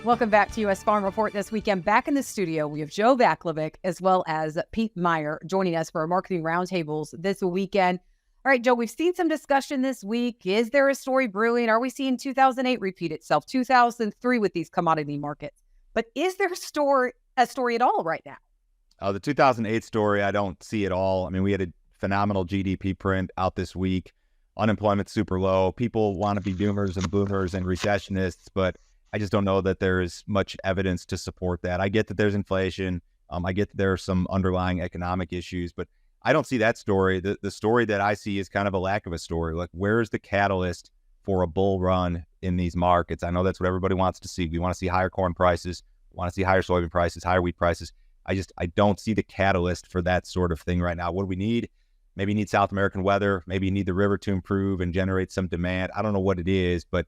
Welcome back to U.S. Farm Report this weekend. Back in the studio, we have Joe Vaclavik as well as Pete Meyer joining us for our marketing roundtables this weekend. All right, Joe, we've seen some discussion this week. Is there a story brewing? Are we seeing 2008 repeat itself, 2003 with these commodity markets? But is there a story at all right now? The 2008 story, I don't see at all. I mean, we had a phenomenal GDP print out this week. Unemployment super low. People want to be doomers and boomers and recessionists, but I just don't know that there is much evidence to support that. I get that there's inflation. I get that there are some underlying economic issues, but I don't see that story. The story that I see is kind of a lack of a story. Like, where's the catalyst for a bull run in these markets? I know that's what everybody wants to see. We want to see higher corn prices. We want to see higher soybean prices, higher wheat prices. I don't see the catalyst for that sort of thing right now. What do we need? Maybe you need South American weather. Maybe you need the river to improve and generate some demand. I don't know what it is, but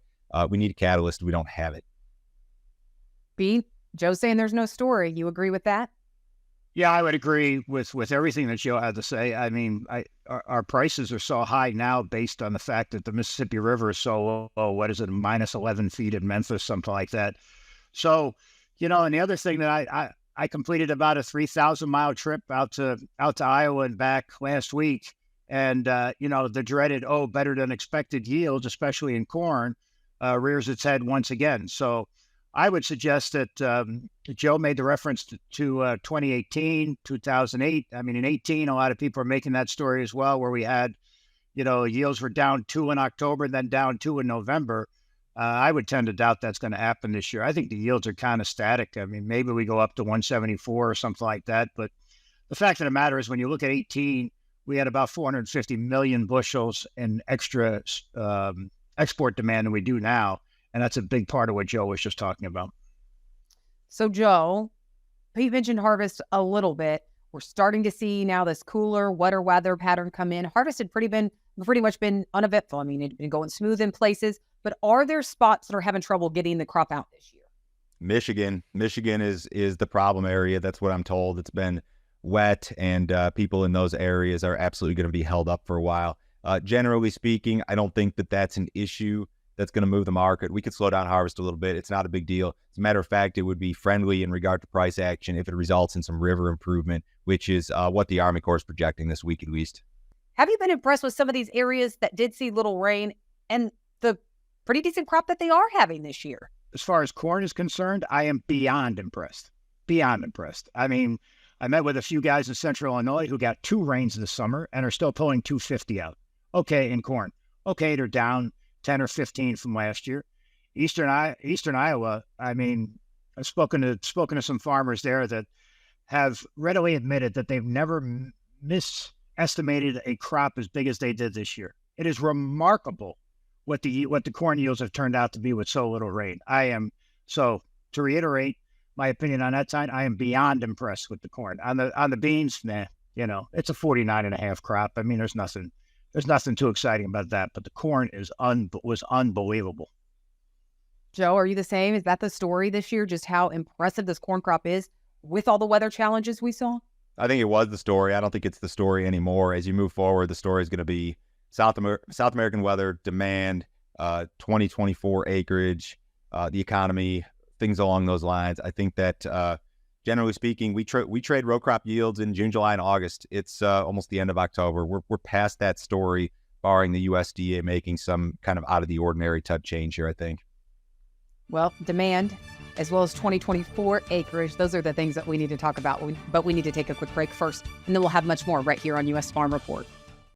we need a catalyst. We don't have it. B, Joe's saying there's no story. You agree with that? Yeah, I would agree with everything that Joe had to say. I mean, our prices are so high now based on the fact that the Mississippi River is so low. What is it, minus 11 feet in Memphis, something like that. So, and the other thing that I completed about a 3,000-mile trip out to Iowa and back last week. And, the dreaded, better than expected yields, especially in corn, rears its head once again. So I would suggest that Joe made the reference to 2018, 2008. I mean, in 18, a lot of people are making that story as well, where we had, yields were down 2 in October, then down 2 in November. I would tend to doubt that's going to happen this year. I think the yields are kind of static. I mean, maybe we go up to 174 or something like that. But the fact of the matter is, when you look at 18, we had about 450 million bushels in extra export demand than we do now. And that's a big part of what Joe was just talking about. So, Joe, Pete mentioned harvest a little bit. We're starting to see now this cooler, wetter weather pattern come in. Harvest had pretty much been uneventful. I mean, it'd been going smooth in places. But are there spots that are having trouble getting the crop out this year? Michigan is the problem area. That's what I'm told. It's been wet, and people in those areas are absolutely going to be held up for a while. Generally speaking, I don't think that that's an issue that's going to move the market. We could slow down harvest a little bit. It's not a big deal. As a matter of fact, it would be friendly in regard to price action if it results in some river improvement, which is what the Army Corps is projecting this week at least. Have you been impressed with some of these areas that did see little rain and the pretty decent crop that they are having this year? As far as corn is concerned, I am beyond impressed. Beyond impressed. I mean, I met with a few guys in Central Illinois who got 2 rains this summer and are still pulling 250 out. Okay, in corn. Okay, they're down 10 or 15 from last year. Eastern Iowa, I mean, I've spoken to some farmers there that have readily admitted that they've never misestimated a crop as big as they did this year. It is remarkable what the corn yields have turned out to be with so little rain. To reiterate my opinion on that side, I am beyond impressed with the corn. On the beans, it's a 49.5 crop. I mean, there's nothing too exciting about that, but the corn was unbelievable. Joe, are you the same? Is that the story this year, just how impressive this corn crop is with all the weather challenges we saw? I think it was the story. I don't think it's the story anymore. As you move forward, the story is going to be South American weather, demand, 2024 acreage, the economy, things along those lines. I think that generally speaking, we trade row crop yields in June, July, and August. It's almost the end of October. We're past that story, barring the USDA making some kind of out of the ordinary type change here, I think. Well, demand as well as 2024 acreage, those are the things that we need to talk about. But we need to take a quick break first, and then we'll have much more right here on U.S. Farm Report.